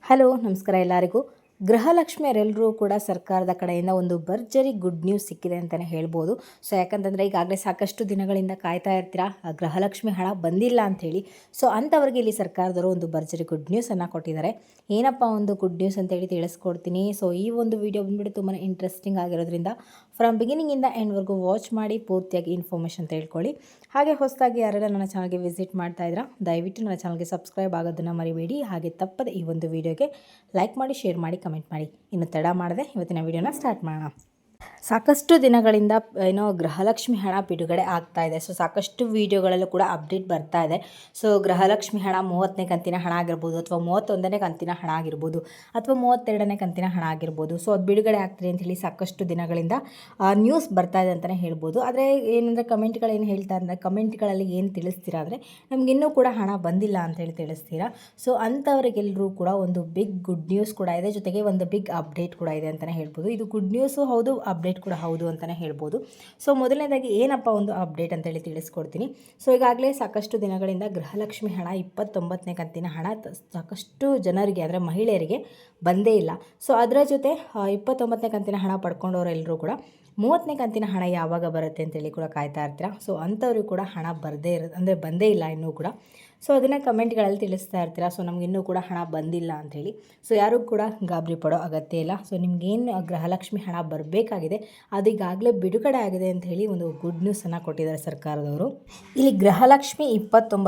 Hello ನಮಸ್ಕಾರ ಎಲ್ಲರಿಗೂ. ಗೃಹಲಕ್ಷ್ಮಿಯರೆಲ್ಲರೂ ಕೂಡ ಸರ್ಕಾರದ ಕಡೆಯಿಂದ ಒಂದು ಭರ್ಜರಿ ಗುಡ್ ನ್ಯೂಸ್ ಸಿಕ್ಕಿದೆ ಅಂತಲೇ ಹೇಳ್ಬೋದು. ಸೊ ಯಾಕಂತಂದರೆ ಈಗಾಗಲೇ ಸಾಕಷ್ಟು ದಿನಗಳಿಂದ ಕಾಯ್ತಾ ಇರ್ತೀರಾ ಗೃಹಲಕ್ಷ್ಮಿ ಹಣ ಬಂದಿಲ್ಲ ಅಂಥೇಳಿ. ಸೊ ಅಂಥವ್ರಿಗೆ ಇಲ್ಲಿ ಸರ್ಕಾರದವರು ಒಂದು ಭರ್ಜರಿ ಗುಡ್ ನ್ಯೂಸನ್ನು ಕೊಟ್ಟಿದ್ದಾರೆ. ಏನಪ್ಪ ಒಂದು ಗುಡ್ ನ್ಯೂಸ್ ಅಂತೇಳಿ ತಿಳಿಸ್ಕೊಡ್ತೀನಿ. ಸೊ ಈ ಒಂದು ವಿಡಿಯೋ ಬಂದುಬಿಟ್ಟು ತುಂಬಾ ಇಂಟ್ರೆಸ್ಟಿಂಗ್ ಆಗಿರೋದ್ರಿಂದ ಫ್ರಮ್ ಬಿಗಿನಿಂಗಿಂದ ಎಂಡ್ವರೆಗೂ ವಾಚ್ ಮಾಡಿ ಪೂರ್ತಿಯಾಗಿ ಇನ್ಫಾರ್ಮೇಷನ್ ತಿಳ್ಕೊಳ್ಳಿ. ಹಾಗೆ ಹೊಸದಾಗಿ ಯಾರೆಲ್ಲ ನನ್ನ ಚಾನಲ್ಗೆ ವಿಸಿಟ್ ಮಾಡ್ತಾ ಇದ್ದೀರಾ ದಯವಿಟ್ಟು ನನ್ನ ಚಾನಲ್ಗೆ ಸಬ್ಸ್ಕ್ರೈಬ್ ಆಗೋದನ್ನು ಮರಿಬೇಡಿ. ಹಾಗೆ ತಪ್ಪದೆ ಈ ಒಂದು ವಿಡಿಯೋಗೆ ಲೈಕ್ ಮಾಡಿ, ಶೇರ್ ಮಾಡಿ, ಕಮೆಂಟ್ ಮಾಡಿ. ಇನ್ನು ತಡ ಮಾಡದೆ ಇವತ್ತಿನ ವಿಡಿಯೋನ ಸ್ಟಾರ್ಟ್ ಮಾಡೋಣ. ಸಾಕಷ್ಟು ದಿನಗಳಿಂದ ಗೃಹಲಕ್ಷ್ಮಿ ಹಣ ಬಿಡುಗಡೆ ಆಗ್ತಾ ಇದೆ. ಸೊ ಸಾಕಷ್ಟು ವಿಡಿಯೋಗಳಲ್ಲೂ ಕೂಡ ಅಪ್ಡೇಟ್ ಬರ್ತಾ ಇದೆ. ಸೊ ಗೃಹಲಕ್ಷ್ಮಿ ಹಣ 30ನೇ ಕಂತಿನ ಹಣ ಆಗಿರ್ಬೋದು, ಅಥವಾ 31ನೇ ಕಂತಿನ ಹಣ ಆಗಿರ್ಬೋದು, ಅಥವಾ 32ನೇ ಕಂತಿನ ಹಣ ಆಗಿರ್ಬೋದು. ಸೊ ಅದು ಬಿಡುಗಡೆ ಆಗ್ತದೆ ಅಂತ ಹೇಳಿ ಸಾಕಷ್ಟು ದಿನಗಳಿಂದ ನ್ಯೂಸ್ ಬರ್ತಾ ಇದೆ ಅಂತಲೇ ಹೇಳ್ಬೋದು. ಆದರೆ ಏನಂದರೆ ಕಮೆಂಟ್ಗಳೇನು ಹೇಳ್ತಾ ಅಂದರೆ, ಕಮೆಂಟ್ಗಳಲ್ಲಿ ಏನು ತಿಳಿಸ್ತೀರಾ ಅಂದರೆ ನಮಗಿನ್ನೂ ಕೂಡ ಹಣ ಬಂದಿಲ್ಲ ಅಂತೇಳಿ ತಿಳಿಸ್ತೀರಾ. ಸೊ ಅಂಥವರಿಗೆಲ್ಲರೂ ಕೂಡ ಒಂದು ಬಿಗ್ ಗುಡ್ ನ್ಯೂಸ್ ಕೂಡ ಇದೆ, ಜೊತೆಗೆ ಒಂದು ಬಿಗ್ ಅಪ್ಡೇಟ್ ಕೂಡ ಇದೆ ಅಂತಲೇ ಹೇಳ್ಬೋದು. ಇದು ಗುಡ್ ನ್ಯೂಸು ಹೌದು, ಅಪ್ಡೇಟ್ ಕೂಡ ಹೌದು ಅಂತಲೇ ಹೇಳ್ಬೋದು. ಸೊ ಮೊದಲನೇದಾಗಿ ಏನಪ್ಪ ಒಂದು ಅಪ್ಡೇಟ್ ಅಂತೇಳಿ ತಿಳಿಸ್ಕೊಡ್ತೀನಿ. ಸೊ ಈಗಾಗಲೇ ಸಾಕಷ್ಟು ದಿನಗಳಿಂದ ಗೃಹಲಕ್ಷ್ಮಿ ಹಣ 29ನೇ ಕಂತಿನ ಹಣ ಸಾಕಷ್ಟು ಜನರಿಗೆ ಅಂದರೆ ಮಹಿಳೆಯರಿಗೆ ಬಂದೇ ಇಲ್ಲ. ಸೊ ಅದರ ಜೊತೆ 29ನೇ ಕಂತಿನ ಹಣ ಪಡ್ಕೊಂಡವರೆಲ್ಲರೂ ಕೂಡ 30ನೇ ಕಂತಿನ ಹಣ ಯಾವಾಗ ಬರುತ್ತೆ ಅಂತೇಳಿ ಕೂಡ ಕಾಯ್ತಾ ಇರ್ತೀರಾ. ಸೊ ಅಂಥವ್ರಿಗೆ ಕೂಡ ಹಣ ಬಂದೇ ಇಲ್ಲ ಇನ್ನೂ ಕೂಡ. ಸೊ ಅದನ್ನು ಕಮೆಂಟ್ಗಳಲ್ಲಿ ತಿಳಿಸ್ತಾ ಇರ್ತೀರಾ. ಸೊ ನಮ್ಗೆ ಇನ್ನೂ ಕೂಡ ಹಣ ಬಂದಿಲ್ಲ ಅಂಥೇಳಿ. ಸೊ ಯಾರೂ ಕೂಡ ಗಾಬರಿ ಪಡೋ ಅಗತ್ಯ ಇಲ್ಲ. ಸೊ ನಿಮಗೇನು ಗೃಹಲಕ್ಷ್ಮಿ ಹಣ ಬರಬೇಕಾಗಿದೆ ಅದು ಈಗಾಗಲೇ ಬಿಡುಗಡೆ ಆಗಿದೆ ಅಂತ ಹೇಳಿ ಒಂದು ಗುಡ್ ನ್ಯೂಸನ್ನು ಕೊಟ್ಟಿದ್ದಾರೆ ಸರ್ಕಾರದವರು. ಇಲ್ಲಿ ಗೃಹಲಕ್ಷ್ಮಿ 29,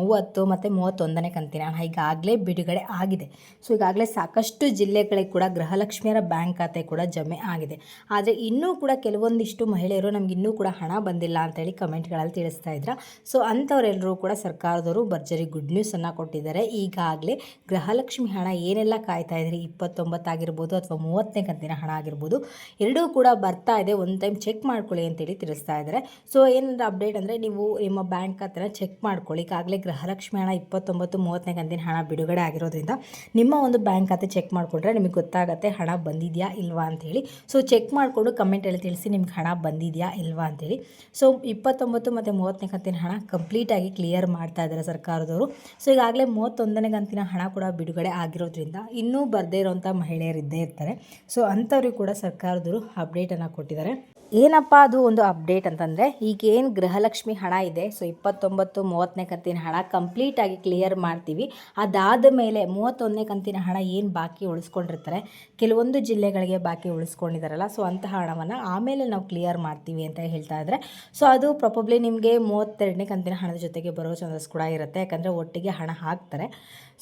30 ಮತ್ತು 31ನೇ ಕಂತಿನ ಹಣ ಈಗಾಗಲೇ ಬಿಡುಗಡೆ ಆಗಿದೆ. ಸೊ ಈಗಾಗಲೇ ಸಾಕಷ್ಟು ಜಿಲ್ಲೆಗಳಿಗೆ ಕೂಡ ಗೃಹಲಕ್ಷ್ಮಿಯರ ಬ್ಯಾಂಕ್ ಖಾತೆ ಕೂಡ ಜಮೆ ಆಗಿದೆ. ಆದರೆ ಇನ್ನೂ ಕೂಡ ಕೆಲವೊಂದಿಷ್ಟು ಮಹಿಳೆಯರು ನಮ್ಗೆ ಇನ್ನೂ ಕೂಡ ಹಣ ಬಂದಿಲ್ಲ ಅಂತೇಳಿ ಕಮೆಂಟ್ಗಳಲ್ಲಿ ತಿಳಿಸ್ತಾ ಇದ್ರ. ಸೊ ಅಂಥವರೆಲ್ಲರೂ ಕೂಡ ಸರ್ಕಾರದವರು ಭರ್ಜರಿ ಗುಡ್ ನ್ಯೂಸನ್ನು ಕೊಟ್ಟಿದ್ದಾರೆ. ಈಗಾಗಲೇ ಗೃಹಲಕ್ಷ್ಮಿ ಹಣ ಏನೆಲ್ಲ ಕಾಯ್ತಾ ಇದ್ರಿ, 29 ಆಗಿರ್ಬೋದು ಅಥವಾ 30ನೇ ಕಂತಿನ ಹಣ ಆಗಿರ್ಬೋದು, ಎರಡೂ ಕೂಡ ಬರ್ತಾ ಇದೆ. ಒಂದು ಟೈಮ್ ಚೆಕ್ ಮಾಡ್ಕೊಳ್ಳಿ ಅಂತೇಳಿ ತಿಳಿಸ್ತಾ ಇದ್ದಾರೆ. ಸೊ ಏನಂದ್ರೆ ಅಪ್ಡೇಟ್ ಅಂದರೆ ನೀವು ನಿಮ್ಮ ಬ್ಯಾಂಕ್ ಖಾತೆನ ಚೆಕ್ ಮಾಡ್ಕೊಳ್ಳಿ. ಈಗಾಗಲೇ ಗೃಹಲಕ್ಷ್ಮಿ ಹಣ 29, 30ನೇ ಕಂತಿನ ಹಣ ಬಿಡುಗಡೆ ಆಗಿರೋದ್ರಿಂದ ನಿಮ್ಮ ಒಂದು ಬ್ಯಾಂಕ್ ಖಾತೆ ಚೆಕ್ ಮಾಡಿಕೊಂಡ್ರೆ ನಿಮಗೆ ಗೊತ್ತಾಗುತ್ತೆ ಹಣ ಬಂದಿದೆಯಾ ಇಲ್ವಾ ಅಂಥೇಳಿ. ಸೊ ಚೆಕ್ ಮಾಡಿಕೊಂಡು ಕಮೆಂಟಲ್ಲಿ ತಿಳಿಸಿ ನಿಮ್ಗೆ ಹಣ ಬಂದಿದೆಯಾ ಇಲ್ವಾ ಅಂಥೇಳಿ. ಸೊ 29 ಮತ್ತು 30ನೇ ಕಂತಿನ ಹಣ ಕಂಪ್ಲೀಟಾಗಿ ಕ್ಲಿಯರ್ ಮಾಡ್ತಾ ಇದ್ದಾರೆ ಸರ್ಕಾರದವರು. ಸೊ ಈಗಾಗಲೇ 31ನೇ ಕಂತಿನ ಹಣ ಕೂಡ ಬಿಡುಗಡೆ ಆಗಿರೋದ್ರಿಂದ ಇನ್ನೂ ಬರದೇ ಇರೋಂಥ ಮಹಿಳೆಯರು ಇದ್ದೇ ಇರ್ತಾರೆ. ಸೊ ಅಂಥವ್ರಿಗೆ ಕೂಡ ಸರ್ಕಾರದವರು ಅಪ್ಡೇಟನ್ನು ಕೊಟ್ಟಿದ್ದಾರೆ. ಏನಪ್ಪ ಅದು ಒಂದು ಅಪ್ಡೇಟ್ ಅಂತಂದರೆ, ಈಗ ಏನು ಗೃಹಲಕ್ಷ್ಮಿ ಹಣ ಇದೆ, ಸೊ 29, 30ನೇ ಕಂತಿನ ಹಣ ಕಂಪ್ಲೀಟಾಗಿ ಕ್ಲಿಯರ್ ಮಾಡ್ತೀವಿ. ಅದಾದ ಮೇಲೆ 31ನೇ ಕಂತಿನ ಹಣ ಏನು ಬಾಕಿ ಉಳಿಸ್ಕೊಂಡಿರ್ತಾರೆ, ಕೆಲವೊಂದು ಜಿಲ್ಲೆಗಳಿಗೆ ಬಾಕಿ ಉಳಿಸ್ಕೊಂಡಿದ್ದಾರಲ್ಲ, ಸೊ ಅಂತಹ ಹಣವನ್ನು ಆಮೇಲೆ ನಾವು ಕ್ಲಿಯರ್ ಮಾಡ್ತೀವಿ ಅಂತ ಹೇಳ್ತಾ ಇದ್ದಾರೆ. ಸೊ ಅದು ಪ್ರಾಬಬ್ಲಿ ನಿಮಗೆ 32ನೇ ಕಂತಿನ ಹಣದ ಜೊತೆಗೆ ಬರೋ ಚಾನ್ಸಸ್ ಕೂಡ ಇರುತ್ತೆ. ಯಾಕಂದರೆ ಒಟ್ಟಿಗೆ ಹಣ ಹಾಕ್ತಾರೆ.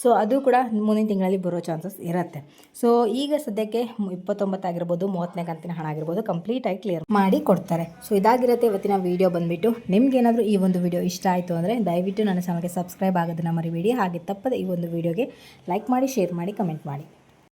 ಸೊ ಅದು ಕೂಡ ಮುಂದಿನ ತಿಂಗಳಲ್ಲಿ ಬರೋ ಚಾನ್ಸಸ್ ಇರುತ್ತೆ. ಸೊ ಈಗ ಸದ್ಯಕ್ಕೆ 29 ಆಗಿರ್ಬೋದು, 30ನೇ ಕಂತಿನ ಹಣ ಆಗಿರ್ಬೋದು ಕಂಪ್ಲೀಟಾಗಿ ಕ್ಲಿಯರ್ ಮಾಡಿ ಕೊಡ್ತಾರೆ. ಸೊ ಇದಾಗಿರುತ್ತೆ ಇವತ್ತಿನ ವಿಡಿಯೋ ಬಂದುಬಿಟ್ಟು. ನಿಮ್ಗೇನಾದರೂ ಈ ಒಂದು ವಿಡಿಯೋ ಇಷ್ಟ ಆಯಿತು ಅಂದರೆ ದಯವಿಟ್ಟು ನನ್ನ ಚಾನಲ್ಗೆ ಸಬ್ಸ್ಕ್ರೈಬ್ ಆಗೋದನ್ನು ಮರಿಬೇಡಿ. ಹಾಗೆ ತಪ್ಪದೆ ಈ ಒಂದು ವಿಡಿಯೋಗೆ ಲೈಕ್ ಮಾಡಿ, ಶೇರ್ ಮಾಡಿ, ಕಮೆಂಟ್ ಮಾಡಿ.